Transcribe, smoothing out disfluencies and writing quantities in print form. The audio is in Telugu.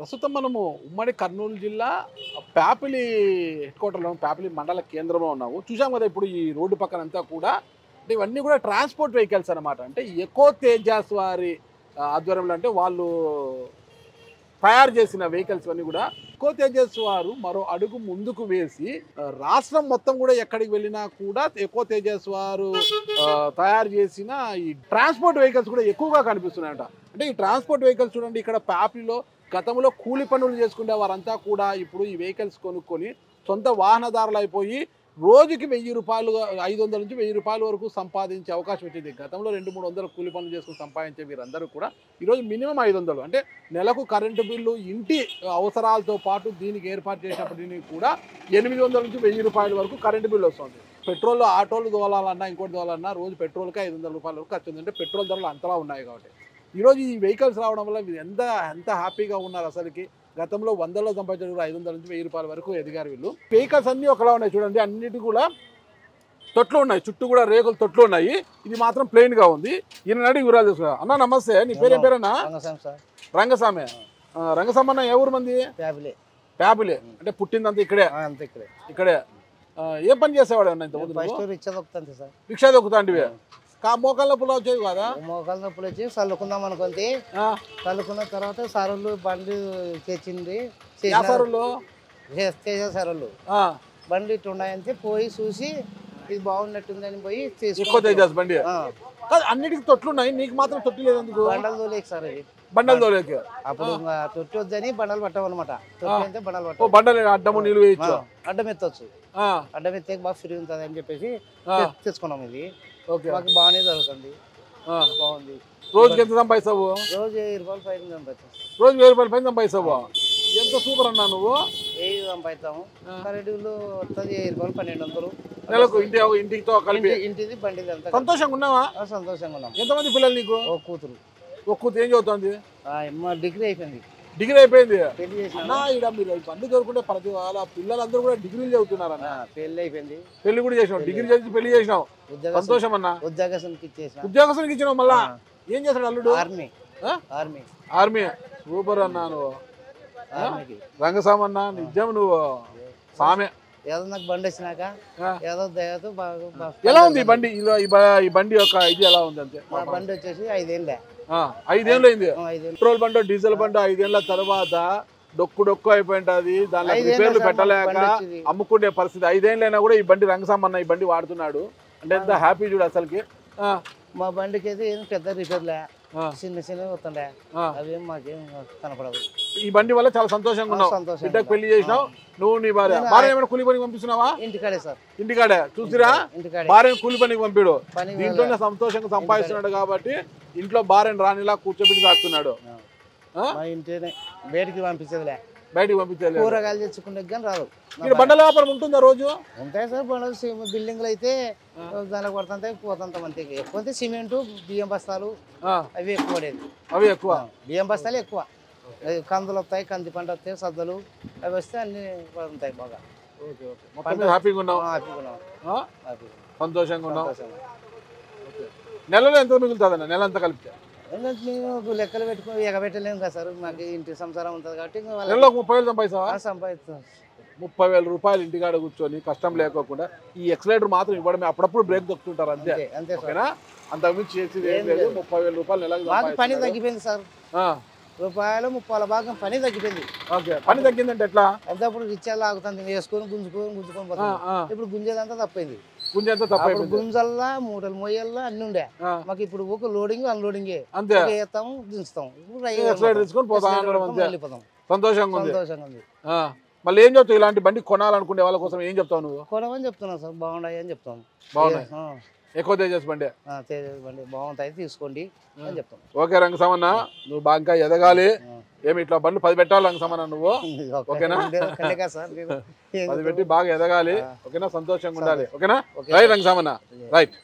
ప్రస్తుతం మనము ఉమ్మడి కర్నూలు జిల్లా ప్యాపిలి హెడ్ క్వార్టర్లో ప్యాపిలి మండల కేంద్రంలో ఉన్నాము. చూసాం కదా ఇప్పుడు ఈ రోడ్డు పక్కన అంతా కూడా అంటే ఇవన్నీ కూడా ట్రాన్స్పోర్ట్ వెహికల్స్ అనమాట. అంటే ఎకో తేజాస్ వారి ఆధ్వర్యంలో అంటే వాళ్ళు తయారు చేసిన వెహికల్స్ అన్నీ కూడా ఎకో తేజస్ వారు మరో అడుగు ముందుకు వేసి రాష్ట్రం మొత్తం కూడా ఎక్కడికి వెళ్ళినా కూడా ఎకో తేజస్ వారు తయారు చేసిన ఈ ట్రాన్స్పోర్ట్ వెహికల్స్ కూడా ఎక్కువగా కనిపిస్తున్నాయంట. అంటే ఈ ట్రాన్స్పోర్ట్ వెహికల్స్ చూడండి, ఇక్కడ ప్యాపిలిలో గతంలో కూలి పనులు చేసుకునే వారంతా కూడా ఇప్పుడు ఈ వెహికల్స్ కొనుక్కొని సొంత వాహనదారులు అయిపోయి రోజుకి 1000 రూపాయలు 500 నుంచి 1000 రూపాయల వరకు సంపాదించే అవకాశం వచ్చింది. గతంలో 200-300 కూలి పనులు చేసుకుని సంపాదించే వీరందరూ కూడా ఈరోజు మినిమం 500 అంటే నెలకు కరెంటు బిల్లు ఇంటి అవసరాలతో పాటు దీనికి ఏర్పాటు చేసినప్పటికీ కూడా 800 నుంచి 1000 రూపాయల వరకు కరెంటు బిల్లు వస్తుంది. పెట్రోల్ ఆటోలు దోలాలన్నా ఇంకోటి దోలాలన్నా రోజు పెట్రోల్కే 500 రూపాయల వరకు ఖర్చు ఉంది. అంటే పెట్రోల్ ధరలు అంతలా ఉన్నాయి కాబట్టి ఈరోజు ఈ వెహికల్స్ రావడం వల్ల ఎంత హ్యాపీగా ఉన్నారు. అసలుకి గతంలో 100లో సంపాదించారు, 500 నుంచి 1000 రూపాయల వరకు ఎదిగారు వీళ్ళు. వెహికల్స్ అన్నీ ఒకలా ఉన్నాయి చూడండి, అన్నిటి కూడా తొట్లు ఉన్నాయి, చుట్టూ కూడా రేకులు తొట్లు ఉన్నాయి. ఇది మాత్రం ప్లెయిన్గా ఉంది. ఈయన అడిగి వివరాలు తెలుసుకున్నా. అన్న నమస్తే, నీ పేరేం పేరన్నా? రంగస్వామి. రంగస్వామి అన్న ఏ ఊరు మంది? ప్యాపిలే. అంటే పుట్టిందంతా ఇక్కడే? ఇక్కడే. ఏం పని చేసేవాడు అన్న ఇంత? రిక్షా దొక్కుతాంటివి. మోకాళ్ళ నొప్పులు వచ్చేవి కదా? మోకాళ్ళ నొప్పులు వచ్చి చల్లుకుందాం అనుకుంది. చల్లుకున్న తర్వాత సరులు బండి తెచ్చింది. సరులు బండి ఇట్లా ఉన్నాయంటే పోయి చూసి ఇది బాగున్నట్టుందని పోయి తీసుకుంటే బండి అన్నిటికీ తొట్లు ఉన్నాయి, నీకు మాత్రం తొట్టి లేదు ఎందుకు? బండలు తోలేక సార్ ఇది బండలు తోలేక. అప్పుడు తొట్టి వద్దని బండలు పట్టమన్నమాట. తొట్టి అంటే బండలు పట్ట బండలు అడ్డము నీళ్ళు వేయచ్చు, అడ్డం ఎత్తవచ్చు. అడ్డం ఎత్తే బాగా ఫ్రీ ఉంటుంది అని చెప్పేసి తెచ్చుకున్నాం. ఇది మాకు బాగానే జరుగుతుంది, బాగుంది. రోజుకి ఎంత సంపాదిస్తావు? రోజు 1000 రూపాయలు పైన సంపాదిస్తాం. రోజు 1000 రూపాయలు పైన సంపాదిస్తావు? ఎంత సూపర్ అన్నా నువ్వు. 1000 సంపాదిస్తాము. కరెంటు బిల్లు వస్తుంది 1000 రూపాయలు 1200 నెలకు. ఇంటితో కలిపి ఇంటిది బండిది అంతా. సంతోషంగా ఉన్నావా? సంతోషంగా ఉన్నాం. ఎంతమంది పిల్లలు నీకు? ఒక కూతురు. ఒక కూతురు ఏం చదువుతుంది? డిగ్రీ అయిపోయింది. డిగ్రీ అయిపోయింది. పెళ్లి చేసిన మీరు బండి దొరుకుంటే ప్రతి వాళ్ళ పిల్లలందరూ కూడా డిగ్రీలు చదువుతున్నారన్న. పెళ్లి అయిపోయింది. పెళ్లి కూడా చేసినావు, డిగ్రీ చదివి పెళ్లి చేసినావు. సంతోషం అన్న. ఉద్యోగానికి ఇచ్చేసిన. ఉద్యోగానికి ఇచ్చినావు. మళ్ళా ఏం చేస్తాడు అల్లుడు? ఆర్మీ. ఆర్మీ. సూపర్ అన్నా నువ్వు. రంగస్వామి అన్న నిజం నువ్వు సామె. ఏదో నాకు బండి వచ్చినాక ఏదో దయతో బాగా. ఎలా ఉంది ఈ బండి? ఈ బండి యొక్క ఇది ఎలా ఉంది అంతే? మా బండి వచ్చేసి 5 ఏళ్ళే. 5 ఏళ్ళు అయింది. పెట్రోల్ బండి డీజిల్ బండి 5 ఏళ్ల తర్వాత డొక్కు అయిపోయింటది. దానిలో రిపేర్లు పెట్టలేక అమ్ముకునే పరిస్థితి. 5 ఏళ్ళైనా కూడా ఈ బండి రంగస్వామి అన్న ఈ బండి వాడుతున్నాడు అంటే ఎంత హ్యాపీ చూడు అసలుకి. మా బండికి అయితే ఏం పెద్ద రిపేర్లే, చిన్నవి వస్తుండే, అవేం మాకేం కనపడదు. ఈ బండి వల్ల చాలా సంతోషంగా ఉన్నావు. బిడ్డకు పెళ్లి చేసినావు నువ్వు, నీ భార్య. భార్య ఏమైనా కూలి పనికి పంపిస్తున్నావా? ఇంటికాడే సార్. ఇంటికాడే. చూసిరా, భార్యను కూలి పనికి పంపిడు. దీంట్లోనే సంతోషంగా సంపాదిస్తున్నాడు కాబట్టి ఇంట్లో భార్యను రానిలా కూర్చోబెట్టి సాగుతున్నాడు. బయటికి పంపించేదిలే, బయటికి పంపించేది. కూరగాయలు తెచ్చుకుంటే కానీ రాదు. ఇక్కడ బండల వ్యాపారం ఉంటుందా రోజు? ఉంటాయి సార్ బండలు. బిల్డింగ్లు అయితే దానికి పడుతుంటాయి, పోతుంటాం అంతే. ఎక్కువ సిమెంట్, బియ్యం బస్తాలు అవి ఎక్కువ పడేది. అవి ఎక్కువ బియ్యం బస్తాలు ఎక్కువ. కందులు వస్తాయి, కంది పంట వస్తాయి, సద్దలు అవి వస్తే అన్ని ఉంటాయి బాగా. హ్యాపీగా ఉన్నావు? సంతోషంగా ఉన్నావు. నెలలో ఎంత మిగులుతుందన్న? నెల అంతా కలిపితే మేము లెక్కలు పెట్టుకుని ఎగబెట్టలేము కదా సార్. మాకు ఇంటి సంసారం ఉంటుంది కాబట్టి నెలలో 30,000 సంపాదిస్తావా? సంపాదిస్తాం. 30,000 రూపాయలు ఇంటికాడ కూర్చొని కష్టం లేకోకుండా ఈ ఎక్సలేటర్ మాత్రం ఇవ్వడమే. అప్పుడప్పుడు బ్రేక్ దొక్కుతుంటారు అంతే. ఓకేనా? అంత మించి చేసేది ఏం లేదు. 30,000 రూపాయలు నెలకు. పని తగ్గిపోయింది సార్. రూపాయలు 30 భాగం పని తగ్గిపోయింది. ఓకే, పని తగ్గిందంటే ఎట్లా? అంతే. అప్పుడు రిచ్చాలు ఆగుతుంది, వేసుకొని గుంజుకొని పోతుంది. ఇప్పుడు గుంజేదంతా తప్పైంది. గుంజంతా తప్పైంది. గుంజల్లా మూటలు మొయ్యల్లా అన్ని ఉండే. మాకు ఇప్పుడు ఒక లోడింగ్ అన్లోడింగ్ అంతే. వేస్తాము, దించుతాం. వెళ్ళిపోతాం. సంతోషంగా ఉంది. ఉంది. మళ్ళీ ఏం చెప్తావు ఇలాంటి బండి కొనాలనుకునే వాళ్ళ కోసం? ఏం చెప్తావు నువ్వు? కొనమని చెప్తున్నావు సార్. బాగున్నాయి అని చెప్తాం. బాగున్నాయి. ఎక్కువ తేజస్ బండి. తేజస్ బండి బాగుంటాయి, తీసుకోండి అని చెప్తాం. ఓకే రంగస్వామన్న, నువ్వు బాగా ఎదగాలి. ఏమి ఇట్లా బండ్లు 10 పెట్టాలి రంగస్వామన్న నువ్వు. ఓకేనా? 10 పెట్టి బాగా ఎదగాలి. ఓకేనా? సంతోషంగా ఉండాలి. ఓకేనా? రైట్ రంగస్వామన్న, రైట్.